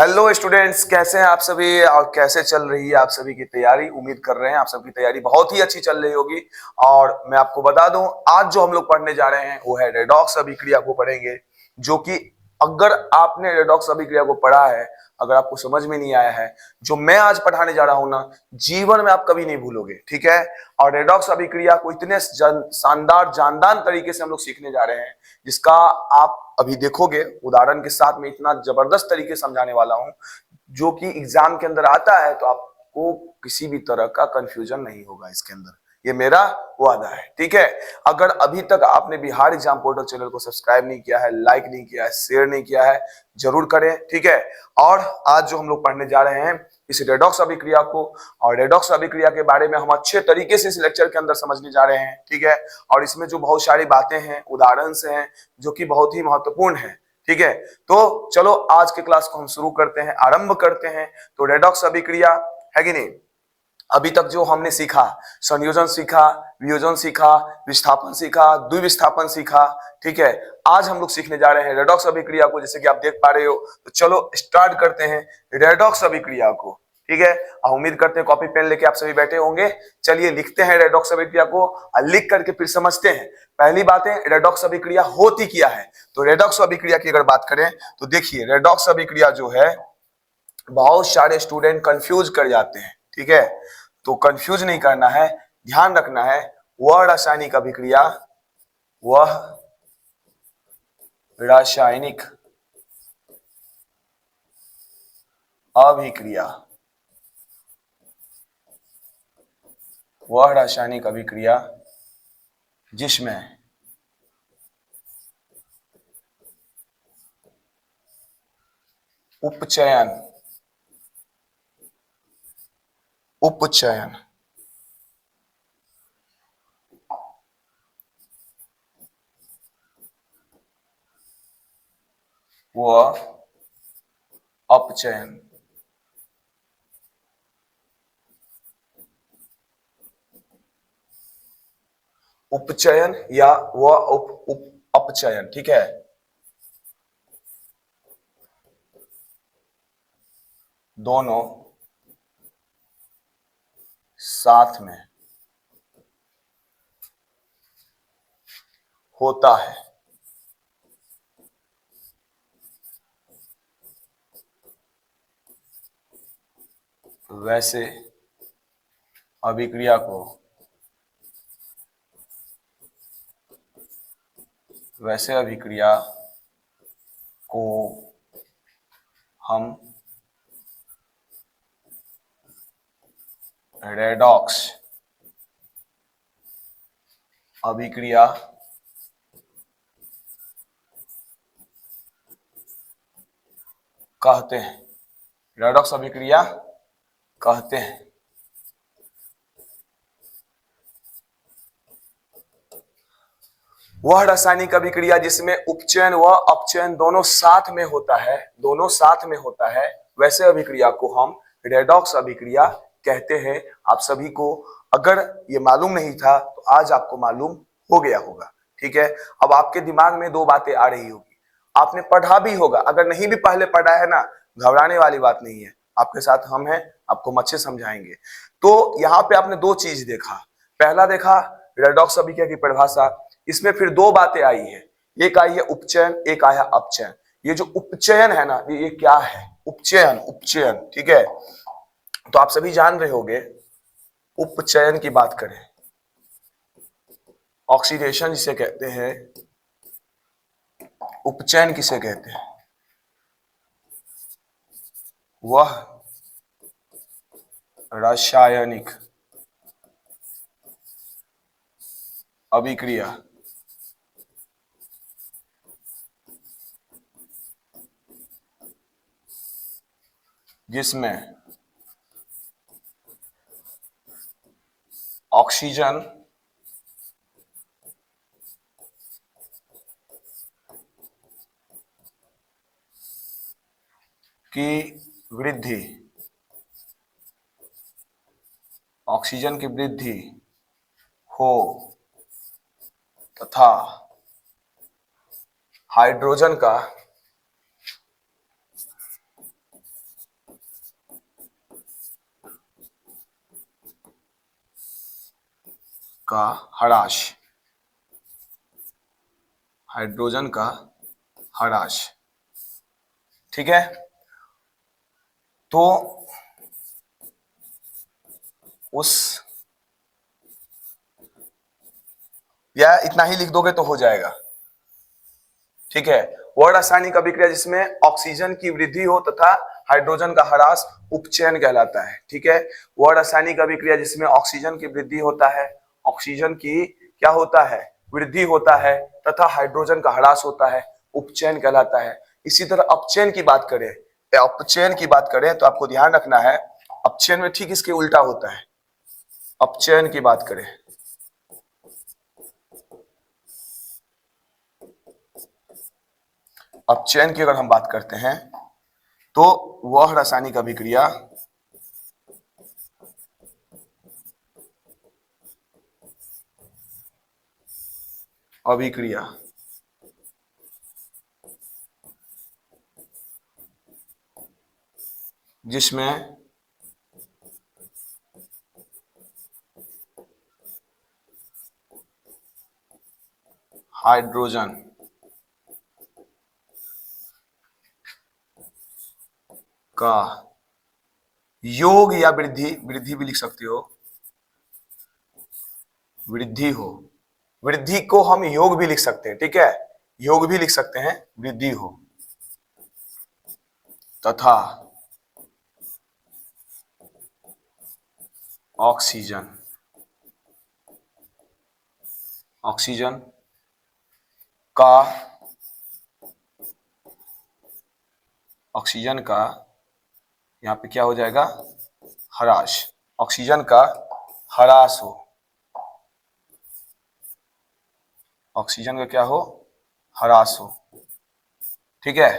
Hello students, कैसे हैं आप सभी और कैसे चल रही है आप सभी की तैयारी। उम्मीद कर रहे हैं आप सबकी तैयारी बहुत ही अच्छी चल रही होगी। और मैं आपको बता दूं, आज जो हम लोग पढ़ने जा रहे हैं वो है रेडॉक्स अभिक्रिया को पढ़ेंगे। जो कि अगर आपने रेडॉक्स अभिक्रिया को पढ़ा है, अगर आपको समझ में नहीं आया है, जो मैं आज पढ़ाने जा रहा हूं ना, जीवन में आप कभी नहीं भूलोगे। ठीक है। और रेडॉक्स अभिक्रिया को इतने शानदार जानदार तरीके से हम लोग सीखने जा रहे हैं, जिसका आप अभी देखोगे उदाहरण के साथ में इतना जबरदस्त तरीके से समझाने वाला हूं, जो कि एग्जाम के अंदर आता है तो आपको किसी भी तरह का कंफ्यूजन नहीं होगा इसके अंदर। ये मेरा वादा है। ठीक है। अगर अभी तक आपने बिहार एग्जाम पोर्टल चैनल को सब्सक्राइब नहीं किया है, लाइक नहीं किया है, शेयर नहीं किया है, जरूर करें। ठीक है। और आज जो हम लोग पढ़ने जा रहे हैं इस रेडॉक्स अभिक्रिया को, और रेडॉक्स अभिक्रिया के बारे में हम अच्छे तरीके से इस लेक्चर के अंदर समझने जा रहे हैं। ठीक है। और इसमें जो बहुत सारी बातें हैं, उदाहरण से हैं, जो कि बहुत ही महत्वपूर्ण है। ठीक है। तो चलो आज के क्लास को हम शुरू करते हैं, आरंभ करते हैं। तो रेडॉक्स अभिक्रिया है कि नहीं, अभी तक जो हमने सीखा, संयोजन सीखा, वियोजन सीखा, विस्थापन सीखा, द्विविस्थापन सीखा। ठीक है। आज हम लोग सीखने जा रहे हैं रेडॉक्स अभिक्रिया को, जैसे कि आप देख पा रहे हो। तो चलो स्टार्ट करते हैं रेडॉक्स अभिक्रिया को। ठीक है। उम्मीद करते हैं कॉपी पेन लेके आप सभी बैठे होंगे। चलिए लिखते हैं रेडॉक्स अभिक्रिया को और लिख करके फिर समझते हैं। पहली बात है, रेडॉक्स अभिक्रिया होती क्या है। तो रेडॉक्स अभिक्रिया की अगर बात करें तो देखिए, रेडॉक्स अभिक्रिया जो है बहुत सारे स्टूडेंट कंफ्यूज कर जाते हैं। ठीक है। तो कंफ्यूज नहीं करना है, ध्यान रखना है। वह रासायनिक अभिक्रिया, वह रासायनिक अभिक्रिया, वह रासायनिक अभिक्रिया जिसमें उपचयन उपचयन व अपचयन उपचयन या व अपचयन। ठीक है। दोनों साथ में होता है। वैसे अभिक्रिया को वैसे अभिक्रिया को हम रेडॉक्स अभिक्रिया कहते हैं। रेडॉक्स अभिक्रिया कहते हैं। वह रासायनिक अभिक्रिया जिसमें उपचयन व अपचयन दोनों साथ में होता है, दोनों साथ में होता है, वैसे अभिक्रिया को हम रेडॉक्स अभिक्रिया कहते हैं। आप सभी को अगर ये मालूम नहीं था तो आज आपको मालूम हो गया होगा। ठीक है। अब आपके दिमाग में दो बातें आ रही होगी, आपने पढ़ा भी होगा, अगर नहीं भी पहले पढ़ा है ना, घबराने वाली बात नहीं है, आपके साथ हम हैं, आपको अच्छे समझाएंगे। तो यहाँ पे आपने दो चीज देखा। पहला देखा रेडॉक्स अभिक्रिया की परिभाषा, इसमें फिर दो बातें आई है, एक आई है उपचयन, एक आया अपचयन। ये जो उपचयन है ना, ये क्या है, उपचयन, उपचयन। ठीक है। तो आप सभी जान रहे होंगे, उपचयन की बात करें, ऑक्सीडेशन जिसे कहते हैं, उपचयन किसे कहते हैं, वह रासायनिक अभिक्रिया जिसमें ऑक्सीजन की वृद्धि, ऑक्सीजन की वृद्धि हो तथा हाइड्रोजन का का ह्रास, हाइड्रोजन का ह्रास। ठीक है, तो उस, या इतना ही लिख दोगे तो हो जाएगा। ठीक है, वह रासायनिक अभिक्रिया जिसमें ऑक्सीजन की वृद्धि हो तथा हाइड्रोजन का ह्रास उपचयन कहलाता है। ठीक है, वह रासायनिक अभिक्रिया जिसमें ऑक्सीजन की वृद्धि होता है, ऑक्सीजन की क्या होता है, वृद्धि होता है तथा हाइड्रोजन का ह्रास होता है, उपचयन कहलाता है। इसी तरह अपचयन की बात करें, अपचयन की बात करें तो आपको ध्यान रखना है, अपचयन में ठीक इसके उल्टा होता है। अपचयन की बात करें, अपचयन की अगर हम बात करते हैं तो वह रासायनिक अभिक्रिया अभिक्रिया जिसमें हाइड्रोजन का योग या वृद्धि, वृद्धि भी लिख सकते हो, वृद्धि हो, वृद्धि को हम योग भी लिख सकते हैं। ठीक है, योग भी लिख सकते हैं, वृद्धि हो तथा ऑक्सीजन, ऑक्सीजन का, ऑक्सीजन का यहां पे क्या हो जाएगा, ह्रास, ऑक्सीजन का ह्रास हो, ऑक्सीजन का क्या हो, ह्रास हो। ठीक है,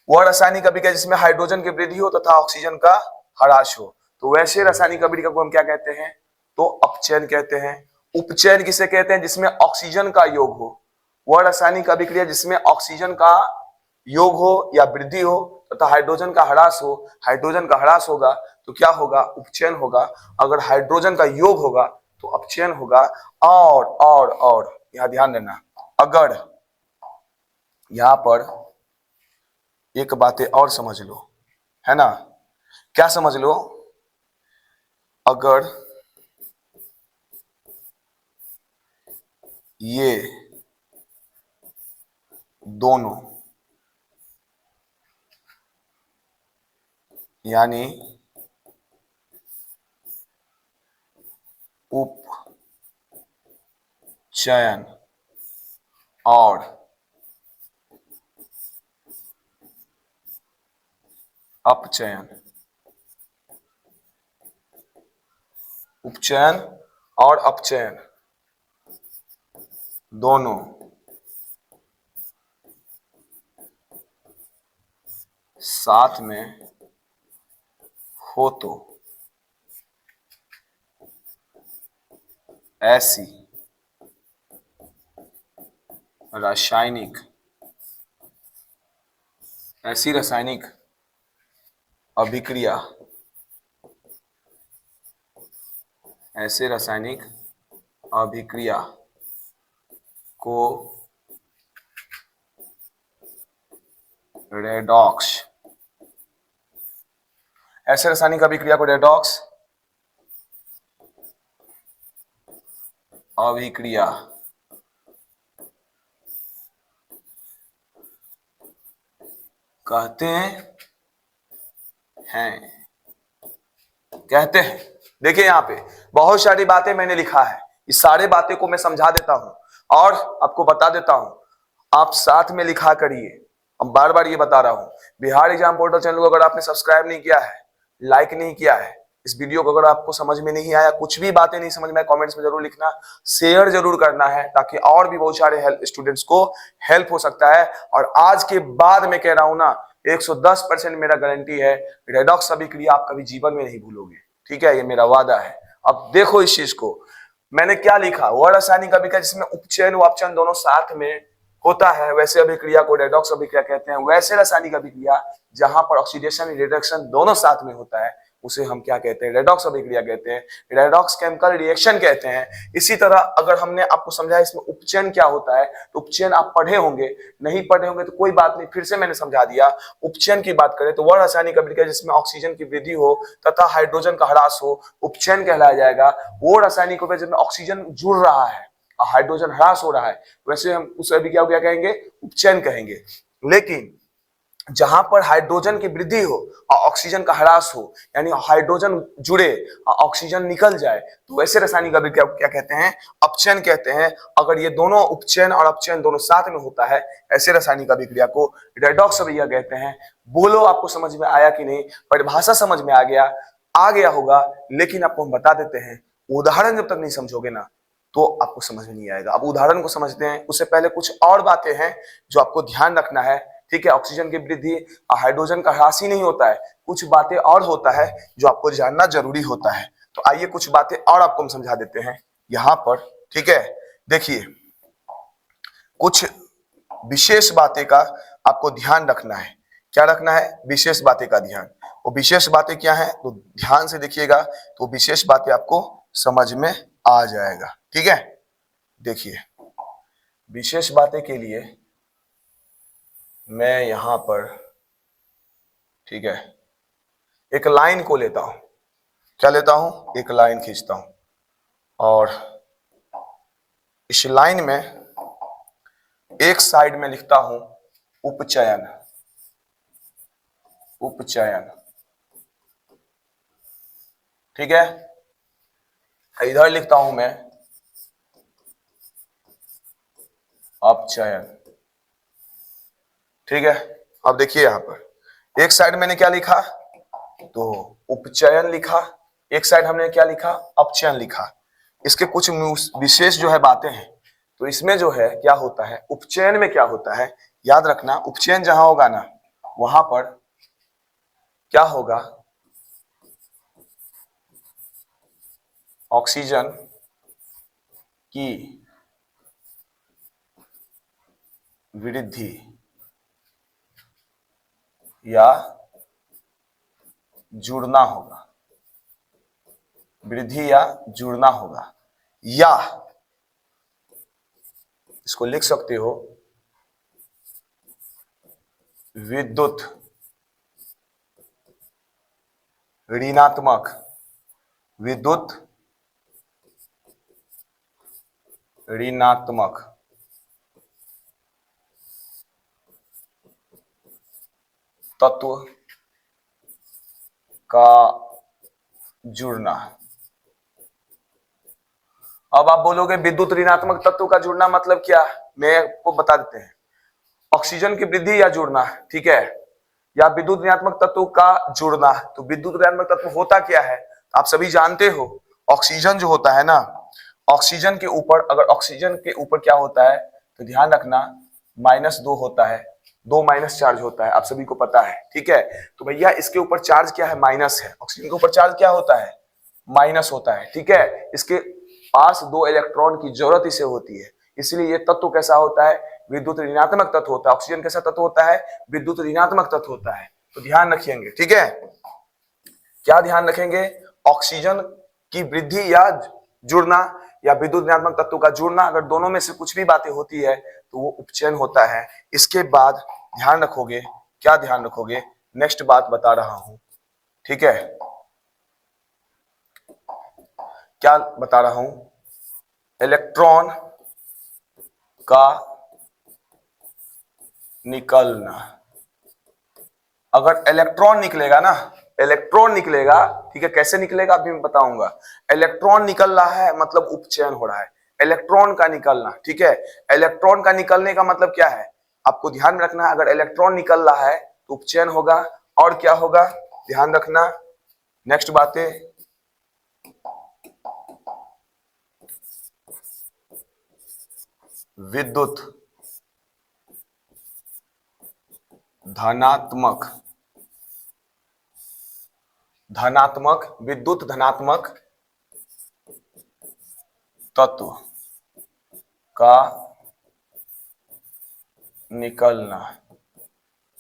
वह रासायनिक अभिक्रिया जिसमें हाइड्रोजन की वृद्धि हो तथा ऑक्सीजन का ह्रास हो, तो वैसे रासायनिक अभिक्रिया को हम क्या कहते हैं, तो अपचयन कहते हैं। उपचयन किसे कहते हैं, जिसमें ऑक्सीजन का योग हो, वह रासायनिक अभिक्रिया जिसमें ऑक्सीजन का योग हो या वृद्धि हो तथा हाइड्रोजन का ह्रास हो, हाइड्रोजन का ह्रास होगा तो क्या होगा, उपचयन होगा। अगर हाइड्रोजन का योग होगा तो अपचयन होगा। और यहां ध्यान देना, अगर यहां पर एक बातें और समझ लो, है ना, क्या समझ लो, अगर ये दोनों यानी उपचयन और अपचयन, उपचयन और अपचयन दोनों साथ में हो तो ऐसी रासायनिक, ऐसी रासायनिक अभिक्रिया, ऐसे रासायनिक अभिक्रिया को रेडॉक्स, ऐसे रासायनिक अभिक्रिया को रेडॉक्स अभिक्रिया कहते हैं, कहते हैं। देखिए यहां पे बहुत सारी बातें मैंने लिखा है, इस सारे बातें को मैं समझा देता हूं और आपको बता देता हूं, आप साथ में लिखा करिए। अब बार बार ये बता रहा हूं, बिहार एग्जाम पोर्टल चैनल को अगर आपने सब्सक्राइब नहीं किया है, लाइक नहीं किया है, इस वीडियो को अगर आपको समझ में नहीं आया, कुछ भी बातें नहीं समझ में आए, कमेंट्स में जरूर लिखना, शेयर जरूर करना है ताकि और भी बहुत सारे स्टूडेंट्स को हेल्प हो सकता है। और आज के बाद मैं कह रहा हूं ना, 110% मेरा गारंटी है, रेडॉक्स अभिक्रिया आप कभी जीवन में नहीं भूलोगे। ठीक है, ये मेरा वादा है। अब देखो इस चीज को मैंने क्या लिखा, वह रासायनिक अभिक्रिया जिसमें उपचयन व अपचयन दोनों साथ में होता है, वैसे अभिक्रिया को रेडॉक्स अभिक्रिया कहते हैं। वैसे रासायनिक अभिक्रिया जहां पर ऑक्सीडेशन रिडक्शन दोनों साथ में होता है उसे हम क्या कहते हैं, रेडॉक्स अभिक्रिया कहते हैं, रेडॉक्स केमिकल रिएक्शन कहते हैं। इसी तरह अगर हमने आपको समझाया इसमें उपचयन क्या होता है, तो उपचयन आप पढ़े होंगे, नहीं पढ़े होंगे तो कोई बात नहीं, फिर से मैंने समझा दिया। उपचयन की बात करें तो वह रासायनिक अभिक्रिया जिसमें ऑक्सीजन की वृद्धि हो तथा हाइड्रोजन का ह्रास हो, उपचयन कहलाया जाएगा। वो रासायनिक अभिक्रिया जिसमें ऑक्सीजन जुड़ रहा है, हाइड्रोजन ह्रास हो रहा है, वैसे हम उस अभिक्रिया को क्या कहेंगे, उपचयन कहेंगे। लेकिन जहां पर हाइड्रोजन की वृद्धि हो और ऑक्सीजन का ह्रास हो, यानी हाइड्रोजन जुड़े और ऑक्सीजन निकल जाए, तो वैसे रासायनिक अभिक्रिया को क्या कहते हैं, अपचयन कहते हैं। अगर ये दोनों उपचयन और अपचयन दोनों साथ में होता है, ऐसे रासायनिक अभिक्रिया को रेडॉक्स अभिक्रिया कहते हैं। बोलो आपको समझ में आया कि नहीं, परिभाषा समझ में आ गया होगा, लेकिन आपको हम बता देते हैं, उदाहरण जब तक नहीं समझोगे ना तो आपको समझ में नहीं आएगा। अब उदाहरण को समझते हैं, उससे पहले कुछ और बातें हैं जो आपको ध्यान रखना है, ठीक है। ऑक्सीजन की वृद्धि हाइड्रोजन का ह्रास ही नहीं होता है, कुछ बातें और होता है जो आपको जानना जरूरी होता है। तो आइए कुछ बातें और आपको हम समझा देते हैं यहां पर, ठीक है। देखिए, कुछ विशेष बातें का आपको ध्यान रखना है। क्या रखना है, विशेष बातें का ध्यान। वो विशेष बातें क्या है, तो ध्यान से देखिएगा तो विशेष बातें आपको समझ में आ जाएगा, ठीक है। देखिए, विशेष बातें के लिए मैं यहां पर, ठीक है, एक लाइन को लेता हूं। क्या लेता हूं, एक लाइन खींचता हूं, और इस लाइन में एक साइड में लिखता हूं उपचयन, उपचयन, ठीक है। इधर लिखता हूं मैं अपचयन, ठीक है। अब देखिए यहां पर एक साइड मैंने क्या लिखा, तो उपचयन लिखा, एक साइड हमने क्या लिखा, अपचयन लिखा। इसके कुछ विशेष जो है बातें हैं। तो इसमें जो है क्या होता है, उपचयन में क्या होता है, याद रखना, उपचयन जहां होगा ना वहां पर क्या होगा, ऑक्सीजन की वृद्धि या जुड़ना होगा, वृद्धि या जुड़ना होगा, या इसको लिख सकते हो विद्युत ऋणात्मक, विद्युत ऋणात्मक तत्व का जुड़ना। अब आप बोलोगे विद्युत ऋणात्मक तत्व का जुड़ना मतलब क्या, मैं आपको बता देते हैं। ऑक्सीजन की वृद्धि या जुड़ना, ठीक है, या विद्युत ऋणात्मक तत्व का जुड़ना। तो विद्युत ऋणात्मक तत्व होता क्या है, आप सभी जानते हो, ऑक्सीजन जो होता है ना, ऑक्सीजन के ऊपर, अगर ऑक्सीजन के ऊपर क्या होता है, तो ध्यान रखना -2 होता है, 2 माइनस चार्ज होता है, आप सभी को पता है, ठीक है। तो भैया इसके ऊपर चार्ज क्या है, माइनस है। ऑक्सीजन के ऊपर चार्ज क्या होता है, माइनस होता है, ठीक है। इसके पास 2 इलेक्ट्रॉन की जरूरत इसे होती है, इसलिए ये तत्व कैसा होता है, विद्युत ऋणात्मक तत्व होता है। ऑक्सीजन कैसा तत्व होता है, विद्युत ऋणात्मक तत्व होता है। तो ध्यान रखिएंगे, ठीक है। क्या ध्यान रखेंगे, ऑक्सीजन की वृद्धि या जुड़ना या विद्युत ऋणात्मक तत्व का जुड़ना, अगर दोनों में से कुछ भी बातें होती है तो वो उपचयन होता है। इसके बाद ध्यान रखोगे, क्या ध्यान रखोगे, नेक्स्ट बात बता रहा हूं, ठीक है। क्या बता रहा हूं, इलेक्ट्रॉन का निकलना। अगर इलेक्ट्रॉन निकलेगा ना, इलेक्ट्रॉन निकलेगा, ठीक है, कैसे निकलेगा अभी मैं बताऊंगा। इलेक्ट्रॉन निकल रहा है मतलब उपचयन हो रहा है, इलेक्ट्रॉन का निकलना, ठीक है। इलेक्ट्रॉन का निकलने का मतलब क्या है, आपको ध्यान रखना, अगर इलेक्ट्रॉन निकल रहा है तो उपचयन होगा, और क्या होगा, ध्यान रखना। नेक्स्ट बातें, विद्युत धनात्मक, धनात्मक, विद्युत धनात्मक तत्व का निकलना,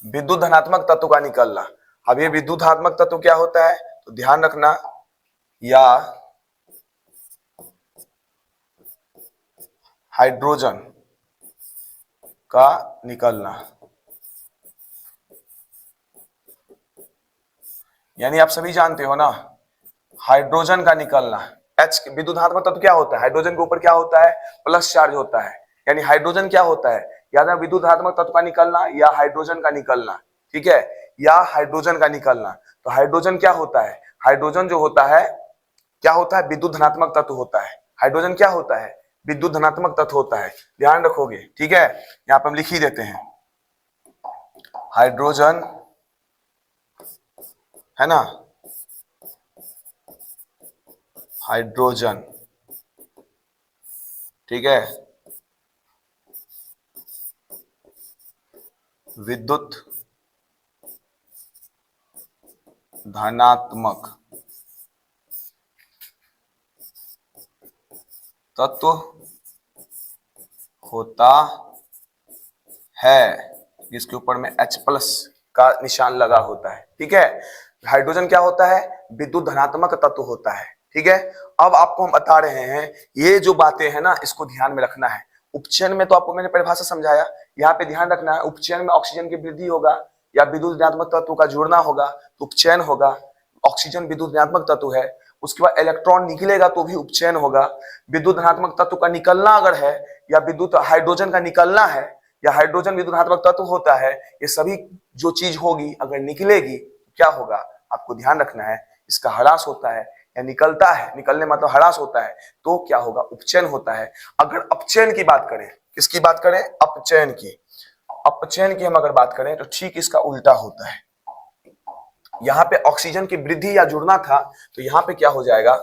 विद्युत धनात्मक तत्व का निकलना। अब ये विद्युत धनात्मक तत्व क्या होता है, तो ध्यान रखना, या हाइड्रोजन का निकलना, यानी आप सभी जानते हो ना, हाइड्रोजन का निकलना। H विद्युत धनात्मक तत्व क्या होता है? हाइड्रोजन के ऊपर क्या होता है? प्लस चार्ज होता है। यानी हाइड्रोजन क्या होता है? या तो विद्युत धनात्मक तत्व का निकलना या हाइड्रोजन का निकलना, ठीक है, या हाइड्रोजन का निकलना। तो हाइड्रोजन क्या होता है? हाइड्रोजन जो होता है क्या होता है? विद्युत धनात्मक तत्व होता है। हाइड्रोजन क्या होता है? विद्युत धनात्मक तत्व होता है। ध्यान रखोगे, ठीक है। यहाँ पे हम लिख ही देते हैं, हाइड्रोजन, है ना, हाइड्रोजन, ठीक है, विद्युत धनात्मक तत्व होता है, जिसके ऊपर में H प्लस का निशान लगा होता है, ठीक है। हाइड्रोजन क्या होता है? विद्युत धनात्मक तत्व होता है, ठीक है। अब आपको हम बता रहे हैं, ये जो बातें हैं ना, इसको ध्यान में रखना है। उपचयन में तो आपको मैंने परिभाषा समझाया, यहाँ पे ध्यान रखना है। उपचयन में ऑक्सीजन की वृद्धि होगा या विद्युत ऋणात्मक तत्व का जुड़ना होगा तो उपचयन होगा। ऑक्सीजन विद्युत ऋणात्मक तत्व है, उसके बाद इलेक्ट्रॉन निकलेगा तो भी उपचयन होगा। विद्युत धनात्मक तत्व का निकलना अगर है, या विद्युत हाइड्रोजन का निकलना है, या हाइड्रोजन विद्युत धनात्मक तत्व होता है, ये सभी जो चीज होगी अगर निकलेगी तो क्या होगा? आपको ध्यान रखना है, इसका ह्रास होता है या निकलता है, निकलने मतलब ह्रास होता है, तो क्या होगा? उपचयन होता है। अगर अपचयन की बात करें, किसकी बात करें? अपचयन की। अपचयन की हम अगर बात करें तो ठीक इसका उल्टा होता है। यहां पे ऑक्सीजन की वृद्धि या जुड़ना था तो यहां पे क्या हो जाएगा?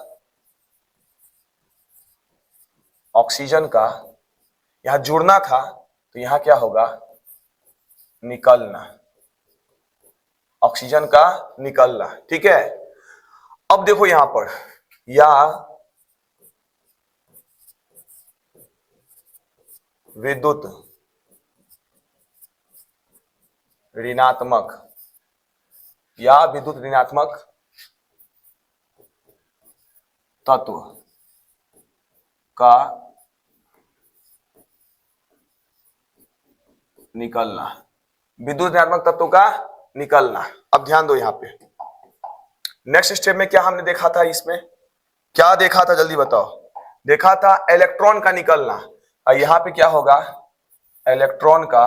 ऑक्सीजन का यहां जुड़ना था तो यहां क्या होगा? निकलना, ऑक्सीजन का निकलना, ठीक है। अब देखो यहां पर, या विद्युत ऋणात्मक, या विद्युत ऋणात्मक तत्व का निकलना, विद्युत ऋणात्मक तत्व का निकलना। अब ध्यान दो यहां पे, नेक्स्ट स्टेप में क्या हमने देखा था? इसमें क्या देखा था, जल्दी बताओ? देखा था इलेक्ट्रॉन का निकलना, और यहां पे क्या होगा? इलेक्ट्रॉन का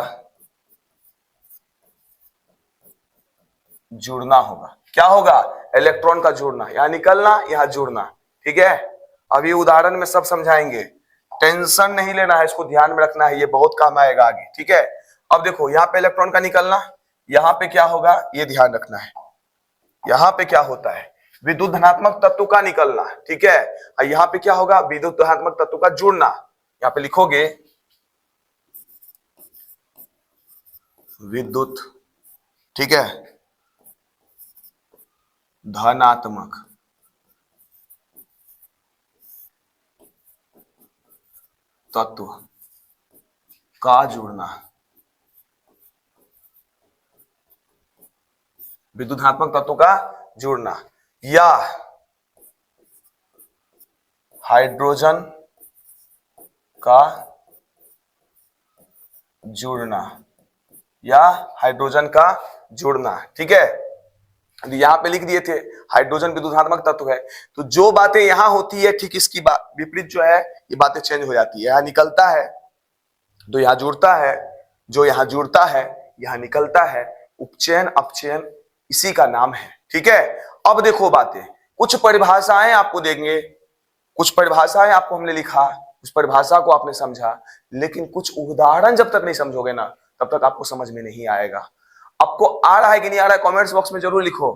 जुड़ना होगा। क्या होगा? इलेक्ट्रॉन का जुड़ना, यहां निकलना, यहां जुड़ना, ठीक है। अभी उदाहरण में सब समझाएंगे, टेंशन नहीं लेना है, इसको ध्यान में रखना है, ये बहुत काम आएगा आगे, ठीक है। अब देखो यहाँ पे इलेक्ट्रॉन का निकलना, यहाँ पे क्या होगा ये ध्यान रखना है। यहाँ पे क्या होता है? विद्युत धनात्मक तत्व का निकलना, ठीक है। और यहाँ पे क्या होगा? विद्युत धनात्मक तत्व का जुड़ना। यहाँ पे लिखोगे विद्युत, ठीक है, धनात्मक तत्व का जुड़ना, विद्युत धनात्मक तत्व का जुड़ना, या हाइड्रोजन का जुड़ना, या हाइड्रोजन का जुड़ना, ठीक है। यहां पे लिख दिए थे हाइड्रोजन विद्युत धनात्मक तत्व है, तो जो बातें यहां होती है ठीक इसकी विपरीत जो है ये बातें चेंज हो जाती है। यहां निकलता है तो यहां जुड़ता है, जो यहां जुड़ता है यहां निकलता है। उपचयन अपचयन इसी का नाम है, ठीक है। अब देखो बातें, कुछ परिभाषाएं आपको देंगे, कुछ परिभाषाएं आपको हमने लिखा, उस परिभाषा को आपने समझा, लेकिन कुछ उदाहरण जब तक नहीं समझोगे ना तब तक आपको समझ में नहीं आएगा। आपको आ रहा है कि नहीं आ रहा है कमेंट्स बॉक्स में जरूर लिखो।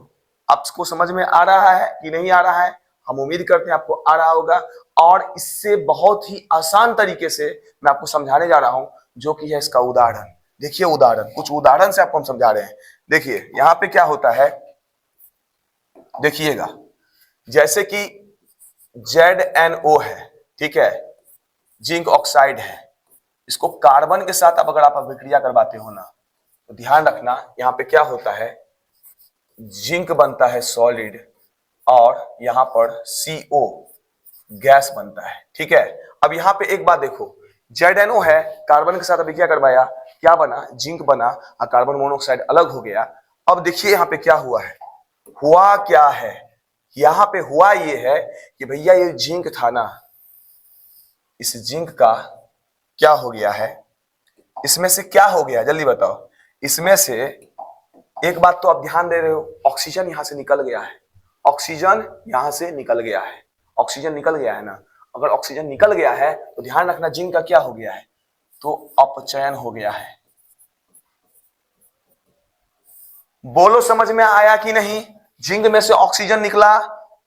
आपको समझ में आ रहा है कि नहीं आ रहा है? हम उम्मीद करते हैं आपको आ रहा होगा, और इससे बहुत ही आसान तरीके से मैं आपको समझाने जा रहा हूं, जो कि है इसका उदाहरण। देखिए उदाहरण, कुछ उदाहरण से आपको हम समझा रहे हैं। देखिए यहां पे क्या होता है, देखिएगा, जैसे कि ZnO है, ठीक है, जिंक ऑक्साइड है, इसको कार्बन के साथ अब अगर आप अभिक्रिया करवाते हो ना तो ध्यान रखना यहाँ पे क्या होता है, जिंक बनता है सॉलिड, और यहां पर CO गैस बनता है। ठीक है, अब यहां पे एक बात देखो, ZNO है, कार्बन के साथ अभी क्या करवाया, क्या बना, जिंक बना और कार्बन मोनोऑक्साइड अलग हो गया। अब देखिए यहां पे क्या हुआ है, हुआ क्या है, यहां पे हुआ ये है कि भैया ये जिंक था ना, इस जिंक का क्या हो गया है, इसमें से क्या हो गया जल्दी बताओ। इसमें से एक बात तो आप ध्यान दे रहे हो, ऑक्सीजन यहां से निकल गया है, ऑक्सीजन यहां से निकल गया है, ऑक्सीजन निकल गया है ना। अगर ऑक्सीजन निकल गया है तो ध्यान रखना जिंक का क्या हो गया है, तो अपचयन हो गया है। बोलो समझ में आया कि नहीं। जिंक में से ऑक्सीजन निकला,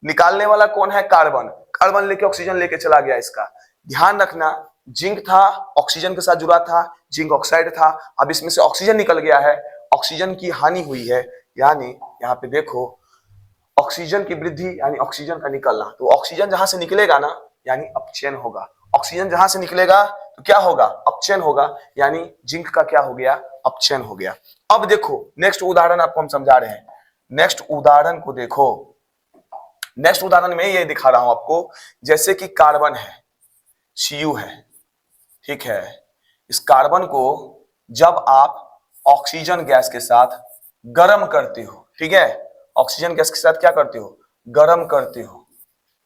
निकालने वाला कौन है, कार्बन, कार्बन लेके ऑक्सीजन लेके चला गया। इसका ध्यान रखना, जिंक था, ऑक्सीजन के साथ जुड़ा था, जिंक ऑक्साइड था, अब इसमें से ऑक्सीजन निकल गया है, ऑक्सीजन की हानि हुई है, यानी यहाँ पे देखो ऑक्सीजन की वृद्धि यानी ऑक्सीजन का निकलना। तो ऑक्सीजन जहां से निकलेगा ना यानी अपचयन होगा, ऑक्सीजन जहां से निकलेगा तो क्या होगा, अपचयन होगा, यानी जिंक का क्या हो गया, अपचयन हो गया। अब देखो नेक्स्ट उदाहरण आपको हम समझा रहे हैं, नेक्स्ट उदाहरण को देखो। नेक्स्ट उदाहरण में ये दिखा रहा हूं आपको, जैसे कि कार्बन है, Cu है, ठीक है, इस कार्बन को जब आप ऑक्सीजन गैस के साथ गर्म करते हो, ठीक है, ऑक्सीजन गैस के साथ क्या करते हो, गर्म करते हो,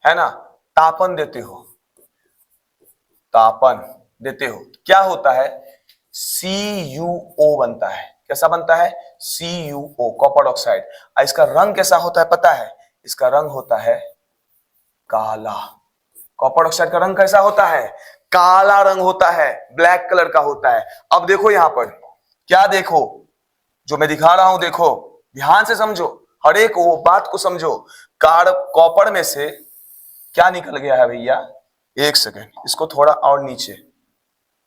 है ना, तापन देते हो, तापन देते हो, क्या होता है, CuO बनता है। कैसा बनता है, CuO, कॉपर ऑक्साइड। इसका रंग कैसा होता है पता है, इसका रंग होता है काला। कॉपर ऑक्साइड का रंग कैसा होता है, काला रंग होता है, ब्लैक कलर का होता है। अब देखो यहां पर क्या देखो, जो मैं दिखा रहा हूं देखो, ध्यान से समझो, हर एक वो बात को समझो। कॉपर में से क्या निकल गया है भैया, एक सेकेंड, इसको थोड़ा और नीचे,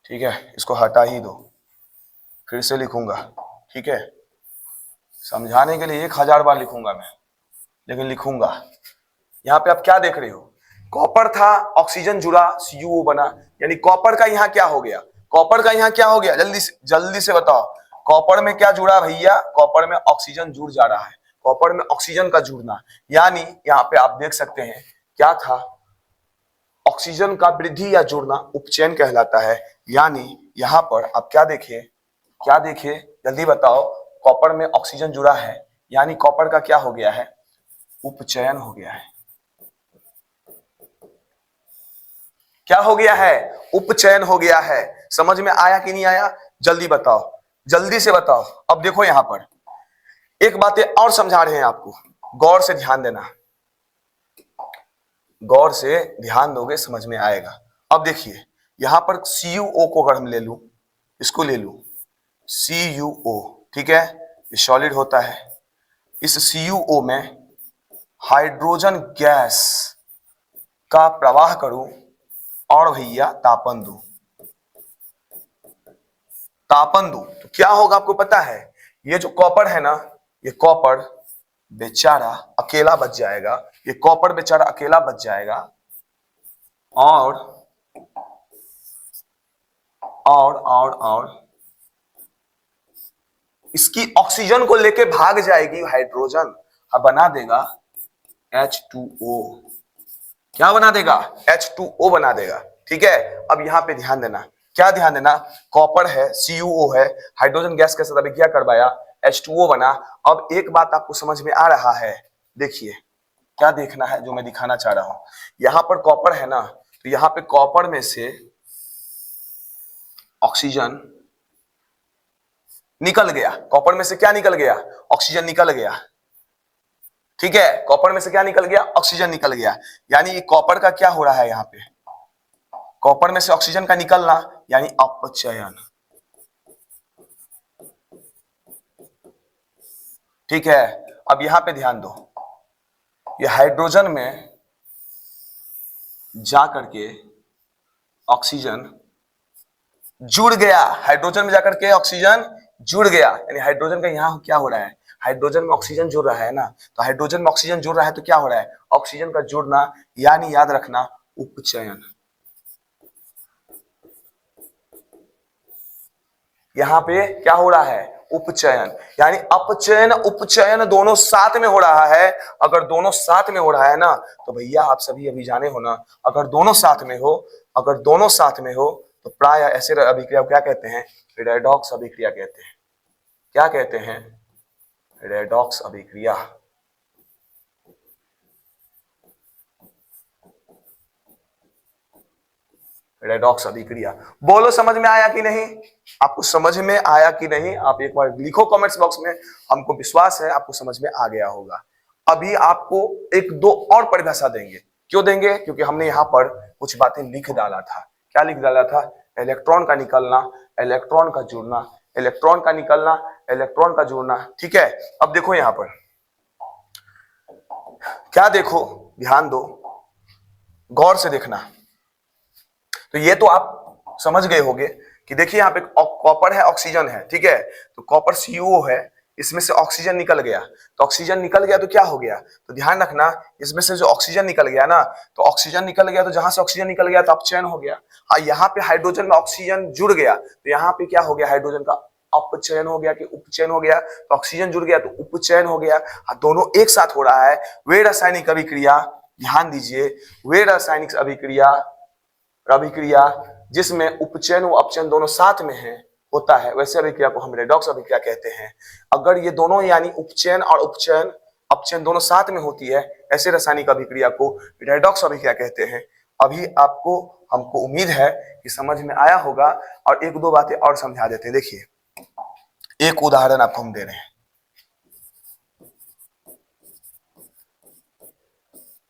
ठीक है, इसको हटा ही दो, फिर से लिखूंगा, ठीक है, समझाने के लिए 1000 बार लिखूंगा मैं, लेकिन लिखूंगा। यहां पे आप क्या देख रहे हो, कॉपर था, ऑक्सीजन जुड़ा, CuO बना, यानी कॉपर का यहां क्या हो गया, कॉपर का यहां क्या हो गया, जल्दी से बताओ, कॉपर में क्या जुड़ा भैया, कॉपर में ऑक्सीजन जुड़ जा रहा है, कॉपर में ऑक्सीजन का जुड़ना, यानी यहां पे आप देख सकते हैं क्या था, ऑक्सीजन का वृद्धि या जुड़ना उपचयन कहलाता है। यानी यहां पर आप क्या देखे, क्या देखे जल्दी बताओ, कॉपर में ऑक्सीजन जुड़ा है, यानी कॉपर का क्या हो गया है, उपचयन हो गया है। क्या हो गया है, उपचयन हो गया है। समझ में आया कि नहीं आया, जल्दी बताओ, जल्दी से बताओ। अब देखो यहां पर एक बातें और समझा रहे हैं आपको, गौर से ध्यान देना, गौर से ध्यान दोगे समझ में आएगा। अब देखिए यहां पर CuO को अगर हम ले लूं, इसको ले लूं, CuO, ठीक है, ये सॉलिड होता है, इस CuO में हाइड्रोजन गैस का प्रवाह करूं और भैया तापन दूं, तापन दूं तो क्या होगा आपको पता है, ये जो कॉपर है ना, ये कॉपर बेचारा अकेला बच जाएगा, ये कॉपर बेचारा अकेला बच जाएगा, और इसकी ऑक्सीजन को लेके भाग जाएगी हाइड्रोजन, अब बना देगा H2O। क्या बना देगा, H2O बना देगा, ठीक है। अब यहां पे ध्यान देना, क्या ध्यान देना, कॉपर है, CuO है, हाइड्रोजन गैस के साथ अभी क्या करवाया, H2O बना। अब एक बात आपको समझ में आ रहा है, देखिए क्या देखना है जो मैं दिखाना चाह रहा हूं, यहां पर कॉपर है ना, तो यहां पे कॉपर में से ऑक्सीजन निकल गया, कॉपर में से क्या निकल गया, ऑक्सीजन निकल गया, ठीक है, कॉपर में से क्या निकल गया, ऑक्सीजन निकल गया, यानी ये कॉपर का क्या हो रहा है, यहां पे कॉपर में से ऑक्सीजन का निकलना यानी अपचयन, ठीक है। अब यहां पे ध्यान दो, ये हाइड्रोजन में जा करके ऑक्सीजन जुड़ गया, हाइड्रोजन में जाकर के ऑक्सीजन जुड़ गया, यानी हाइड्रोजन का यहां क्या हो रहा है, हाइड्रोजन में ऑक्सीजन जुड़ रहा है ना, तो हाइड्रोजन में ऑक्सीजन जुड़ रहा है तो क्या हो रहा है, ऑक्सीजन का जुड़ना, यानी याद रखना उपचयन। यहां पे क्या हो रहा है, उपचयन, यानी अपचयन उपचयन दोनों साथ में हो रहा है। अगर दोनों साथ में हो रहा है ना तो भैया आप सभी अभी जाने हो ना, अगर दोनों साथ में हो, अगर दोनों साथ में हो तो प्राय ऐसे अभिक्रिया को क्या कहते हैं? रेडॉक्स अभिक्रिया कहते हैं। क्या कहते हैं? रेडॉक्स अभिक्रिया। रेडॉक्स अभिक्रिया। बोलो समझ में आया कि नहीं? आपको समझ में आया कि नहीं? आप एक बार लिखो कमेंट्स बॉक्स में, हमको विश्वास है आपको समझ में आ गया होगा। अभी आपको एक दो और परिभाषा देंगे। क्यों देंगे? क्योंकि हमने यहाँ पर कुछ बातें लिख डाला था। क्या लिख डाला था? इलेक्ट्रॉन का निकलना, इलेक्ट्रॉन का जुड़ना, इलेक्ट्रॉन का निकलना, इलेक्ट्रॉन का जुड़ना। ठीक है, अब देखो यहां पर क्या, देखो ध्यान दो, गौर से देखना। तो ये तो आप समझ गए होंगे कि देखिए यहाँ पे कॉपर है, ऑक्सीजन है, ठीक है। तो कॉपर CuO है, इसमें से ऑक्सीजन निकल गया, तो ऑक्सीजन निकल गया तो क्या हो गया? तो ध्यान रखना, इसमें से जो ऑक्सीजन निकल गया ना, तो ऑक्सीजन निकल गया, तो जहां से ऑक्सीजन निकल गया तो अपचयन हो गया। हाँ, यहाँ पे हाइड्रोजन में ऑक्सीजन जुड़ गया, तो यहाँ पे क्या हो गया? हाइड्रोजन का अपचयन हो गया कि उपचयन हो गया? तो ऑक्सीजन जुड़ गया तो उपचयन हो गया। हाँ, दोनों एक साथ हो रहा है। वे रासायनिक अभिक्रिया, ध्यान दीजिए, वे रासायनिक अभिक्रिया जिसमें उपचयन व अपचयन दोनों साथ में है होता है, वैसे अभिक्रिया को हम रेडॉक्स अभिक्रिया कहते हैं। अगर ये दोनों यानी उपचयन और उपचयन अपचयन दोनों साथ में होती है, ऐसे रासायनिक अभिक्रिया को रेडॉक्स अभिक्रिया कहते हैं। अभी आपको, हमको उम्मीद है कि समझ में आया होगा, और एक दो बातें और समझा देते हैं। देखिए, एक उदाहरण आपको हम दे रहे हैं।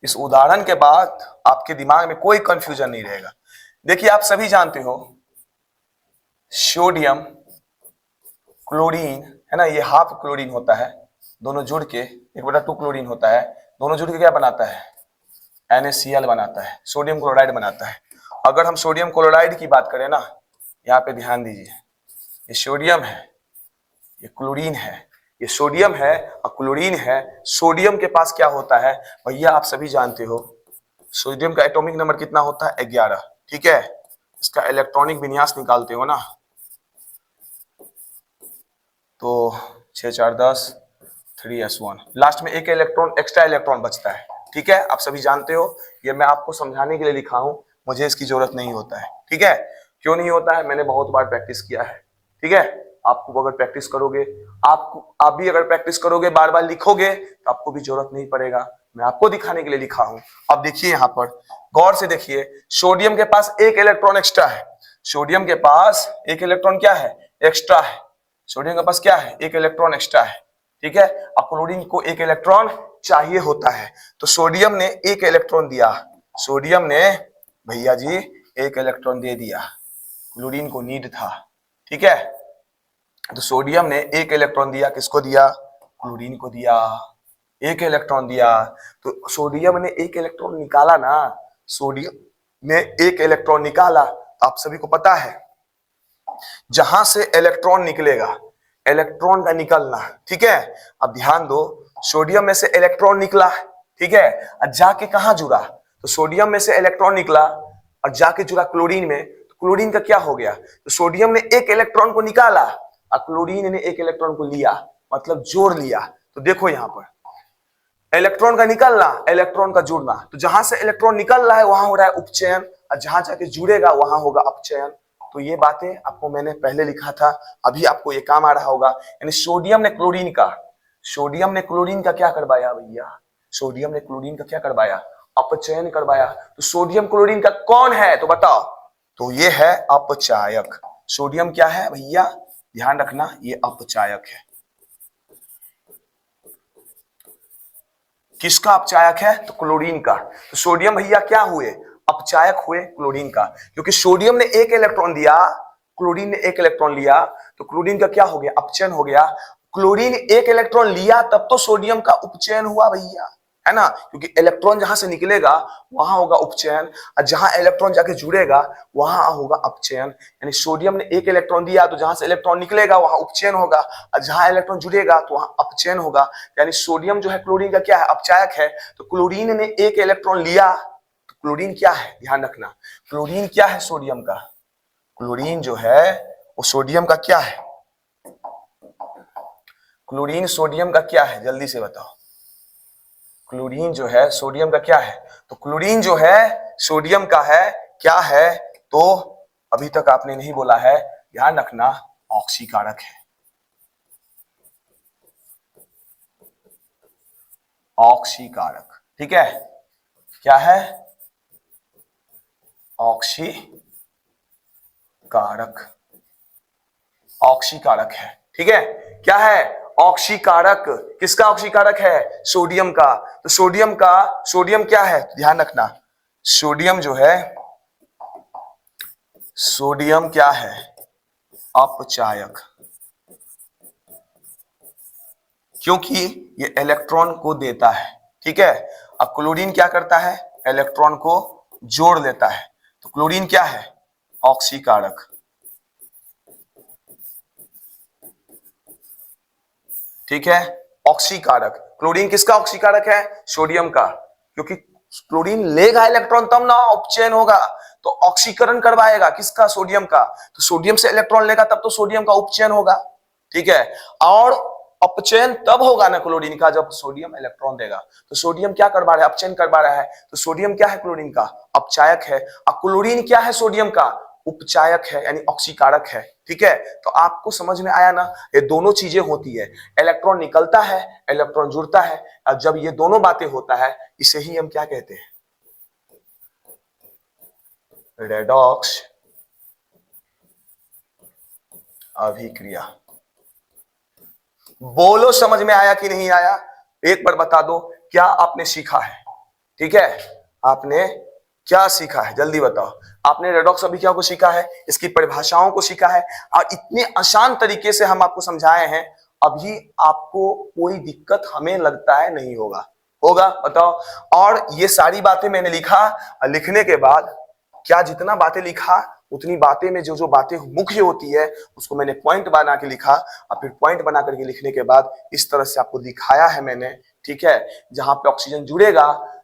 इस उदाहरण के बाद आपके दिमाग में कोई कंफ्यूजन नहीं रहेगा। देखिए, आप सभी जानते हो सोडियम क्लोरीन है ना, ये हाफ क्लोरीन होता है, दोनों जुड़ के 1/2 क्लोरीन होता है, दोनों जुड़ के क्या बनाता है? NaCl बनाता है, सोडियम क्लोराइड बनाता है। अगर हम सोडियम क्लोराइड की बात करें ना, यहाँ पे ध्यान दीजिए, ये सोडियम है, ये क्लोरीन है, ये सोडियम है और क्लोरीन है। सोडियम के पास क्या होता है भैया? आप सभी जानते हो सोडियम का एटॉमिक नंबर कितना होता है? 11, ठीक है। इसका इलेक्ट्रॉनिक विन्यास निकालते हो ना, तो 6 4 10, 3s1, लास्ट में एक इलेक्ट्रॉन एक्स्ट्रा इलेक्ट्रॉन बचता है, ठीक है। आप सभी जानते हो, ये मैं आपको समझाने के लिए लिखा हूं, मुझे इसकी जरूरत नहीं होता है, ठीक है। क्यों नहीं होता है? मैंने बहुत बार प्रैक्टिस किया है, ठीक है। आपको अगर प्रैक्टिस करोगे, आप भी अगर प्रैक्टिस करोगे, बार बार लिखोगे, तो आपको भी जरूरत नहीं पड़ेगा। मैं आपको दिखाने के लिए लिखा हूं। अब देखिए, यहां पर गौर से देखिए, सोडियम के पास एक इलेक्ट्रॉन एक्स्ट्रा है, सोडियम के पास एक इलेक्ट्रॉन क्या है? एक्स्ट्रा है। सोडियम के पास क्या है? एक इलेक्ट्रॉन एक्स्ट्रा है, ठीक है। और क्लोरीन को एक इलेक्ट्रॉन चाहिए होता है, तो सोडियम ने एक इलेक्ट्रॉन दिया, सोडियम ने भैया जी एक इलेक्ट्रॉन दे दिया, क्लोरीन को नीड था, ठीक है। तो सोडियम ने एक इलेक्ट्रॉन दिया, किसको दिया? क्लोरीन को दिया, एक इलेक्ट्रॉन दिया। तो सोडियम ने एक इलेक्ट्रॉन निकाला ना, सोडियम ने एक इलेक्ट्रॉन निकाला, तो आप सभी को पता है जहां से इलेक्ट्रॉन निकलेगा, इलेक्ट्रॉन का निकलना, ठीक है। अब ध्यान दो, सोडियम में से इलेक्ट्रॉन निकला, ठीक है, और जाके कहां जुड़ा? तो सोडियम में से इलेक्ट्रॉन निकला और जाके जुड़ा क्लोरीन में, तो क्लोरीन का क्या हो गया? तो सोडियम ने एक इलेक्ट्रॉन को निकाला और क्लोरीन ने एक इलेक्ट्रॉन को लिया, मतलब जोड़ लिया। तो देखो यहां पर इलेक्ट्रॉन का निकलना, इलेक्ट्रॉन का जुड़ना, तो जहां से इलेक्ट्रॉन निकल रहा है वहां हो रहा है उपचयन, और जहां जाके जुड़ेगा वहां होगा अपचयन। तो ये बातें आपको मैंने पहले लिखा था, अभी आपको ये काम आ रहा होगा। यानी सोडियम ने क्लोरीन का क्या करवाया भैया? सोडियम ने क्लोरीन का क्या करवाया? अपचयन करवाया। तो सोडियम क्लोरीन का कौन है तो बताओ? तो ये है अपचायक। सोडियम क्या है भैया? ध्यान रखना, ये अपचायक है। किसका अपचायक है? तो क्लोरीन का। तो सोडियम भैया क्या हुए? अपचायक हुए क्लोरीन का, क्योंकि सोडियम ने एक इलेक्ट्रॉन दिया, क्लोरीन ने एक इलेक्ट्रॉन लिया, तो क्लोरीन का क्या हो गया? अपचयन हो गया। क्लोरीन एक इलेक्ट्रॉन लिया तब तो सोडियम का उपचयन हुआ भैया, है ना, क्योंकि इलेक्ट्रॉन जहां से निकलेगा वहां होगा उपचयन, और जहां इलेक्ट्रॉन जाके जुड़ेगा वहां होगा अपचयन। यानी सोडियम ने एक इलेक्ट्रॉन दिया, तो जहां से इलेक्ट्रॉन निकलेगा वहां उपचयन होगा, और जहां इलेक्ट्रॉन जुड़ेगा तो वहां अपचयन होगा। यानी सोडियम जो है क्लोरीन का क्या है? अपचायक है। तो क्लोरीन ने एक इलेक्ट्रॉन लिया, तो क्लोरीन क्या है? ध्यान रखना, क्लोरीन क्या है सोडियम का? क्लोरीन जो है वो सोडियम का क्या है? क्लोरीन सोडियम का क्या है, जल्दी से बताओ। क्लोरीन जो है सोडियम का क्या है? तो क्लोरीन जो है सोडियम का है, क्या है? तो अभी तक आपने नहीं बोला है, ध्यान रखना, ऑक्सीकारक है। ऑक्सीकारक, ठीक है, क्या है? ऑक्सीकारक, ऑक्सीकारक है, ठीक है। क्या है? ऑक्सीकारक। किसका ऑक्सीकारक है? सोडियम का। तो सोडियम का, सोडियम क्या है, ध्यान रखना, सोडियम जो है, सोडियम क्या है? अपचायक, क्योंकि ये इलेक्ट्रॉन को देता है, ठीक है। अब क्लोरीन क्या करता है? इलेक्ट्रॉन को जोड़ लेता है। तो क्लोरीन क्या है? ऑक्सीकारक, ठीक है, ऑक्सीकारक। क्लोरीन किसका ऑक्सीकारक है? सोडियम का, क्योंकि क्लोरीन लेगा इलेक्ट्रॉन तब ना उपचयन होगा, तो ऑक्सीकरण करवाएगा किसका? सोडियम का। तो सोडियम से इलेक्ट्रॉन लेगा तब तो सोडियम का उपचयन होगा, ठीक है। और अपचयन तब होगा ना क्लोरीन का जब सोडियम इलेक्ट्रॉन देगा। तो सोडियम क्या करवा रहा है? अपचयन करवा रहा है। तो सोडियम क्या है? क्लोरीन का अपचायक है। और क्लोरीन क्या है? सोडियम का उपचायक है, यानी ऑक्सीकारक है, ठीक है। तो आपको समझ में आया ना, ये दोनों चीजें होती है, इलेक्ट्रॉन निकलता है, इलेक्ट्रॉन जुड़ता है। और जब ये दोनों बातें होता है, इसे ही हम क्या कहते हैं? रेडॉक्स अभिक्रिया। बोलो समझ में आया कि नहीं आया? एक बार बता दो, क्या आपने सीखा है? ठीक है, आपने क्या सीखा है, जल्दी बताओ। आपने रेडॉक्स अभिक्रिया को सीखा है, इसकी परिभाषाओं को सीखा है, और इतने आसान तरीके से हम आपको समझाए हैं। अभी आपको कोई दिक्कत हमें लगता है नहीं होगा? होगा, बताओ। और ये सारी बातें मैंने लिखा, लिखने के बाद क्या जितना बातें लिखा उतनी बातें में जो जो बातें मुख्य होती है उसको मैंने पॉइंट बना के लिखा, और फिर पॉइंट बना करके लिखने के बाद इस तरह से आपको दिखाया है मैंने, ठीक है। जहां पे ऑक्सीजन जुड़ेगा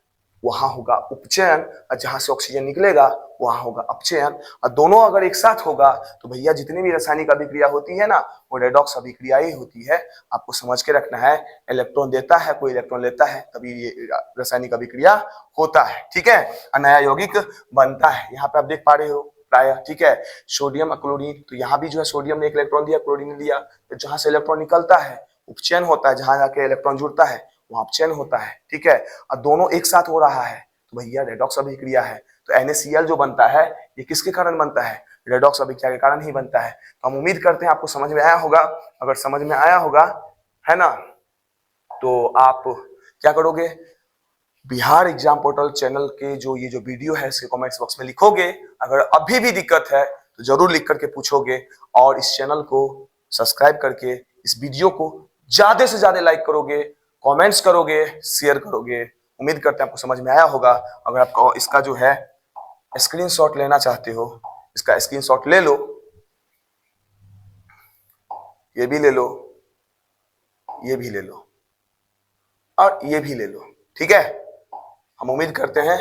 वहां होगा उपचयन, और जहां से ऑक्सीजन निकलेगा वहां होगा अपचयन। और दोनों अगर एक साथ होगा तो भैया जितनी भी रासायनिक अभिक्रिया होती है ना, वो रेडॉक्स अभिक्रिया ही होती है। आपको समझ के रखना है, इलेक्ट्रॉन देता है, कोई इलेक्ट्रॉन लेता है, तभी ये रासायनिक अभिक्रिया होता है, ठीक है। नया यौगिक बनता है। यहाँ पे आप देख पा रहे हो प्राय, ठीक है, सोडियम और क्लोरीन। तो यहाँ भी जो है सोडियम ने एक इलेक्ट्रॉन दिया, क्लोरीन ने दिया। तो जहां से इलेक्ट्रॉन निकलता है उपचयन होता है, जहां जाके इलेक्ट्रॉन जुड़ता है वहां अपचयन होता है, ठीक है। और दोनों एक साथ हो रहा है तो भैया रेडॉक्स अभिक्रिया है। तो NaCl जो बनता है ये किसके कारण बनता है? रेडॉक्स अभिक्रिया के कारण ही बनता है। तो हम उम्मीद करते हैं आपको समझ में आया होगा। अगर समझ में आया होगा, है ना, तो आप क्या करोगे? बिहार एग्जाम पोर्टल चैनल के जो ये जो वीडियो है इसके कमेंट्स बॉक्स में लिखोगे। अगर अभी भी दिक्कत है तो जरूर लिख करके पूछोगे, और इस चैनल को सब्सक्राइब करके इस वीडियो को ज्यादा से ज्यादा लाइक करोगे, कमेंट्स करोगे, शेयर करोगे। उम्मीद करते हैं आपको समझ में आया होगा। अगर आपको इसका जो है स्क्रीनशॉट लेना चाहते हो, इसका स्क्रीनशॉट ले लो, ये भी ले लो, ये भी ले लो, और ये भी ले लो, ठीक है। हम उम्मीद करते हैं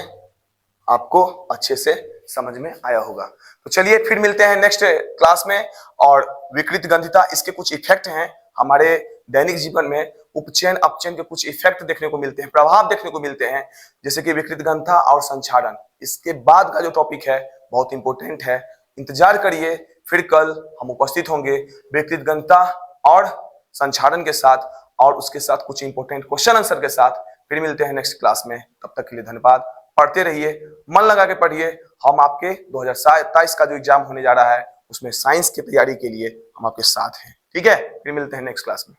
आपको अच्छे से समझ में आया होगा। तो चलिए फिर मिलते हैं नेक्स्ट क्लास में। और विकृत गंधिता, इसके कुछ इफेक्ट हैं हमारे दैनिक जीवन में। उपचयन अपचयन के कुछ इफेक्ट देखने को मिलते हैं, प्रभाव देखने को मिलते हैं, जैसे कि विकृत गंधिता और संक्षारण। इसके बाद का जो टॉपिक है बहुत इंपॉर्टेंट है, इंतजार करिए। फिर कल हम उपस्थित होंगे विकृत गंधिता और संक्षारण के साथ, और उसके साथ कुछ इंपॉर्टेंट क्वेश्चन आंसर के साथ। फिर मिलते हैं नेक्स्ट क्लास में, तब तक के लिए धन्यवाद। पढ़ते रहिए, मन लगा के पढ़िए। हम आपके 2027 का जो एग्जाम होने जा रहा है उसमें साइंस की तैयारी के लिए हम आपके साथ हैं, ठीक है। फिर मिलते हैं नेक्स्ट क्लास में।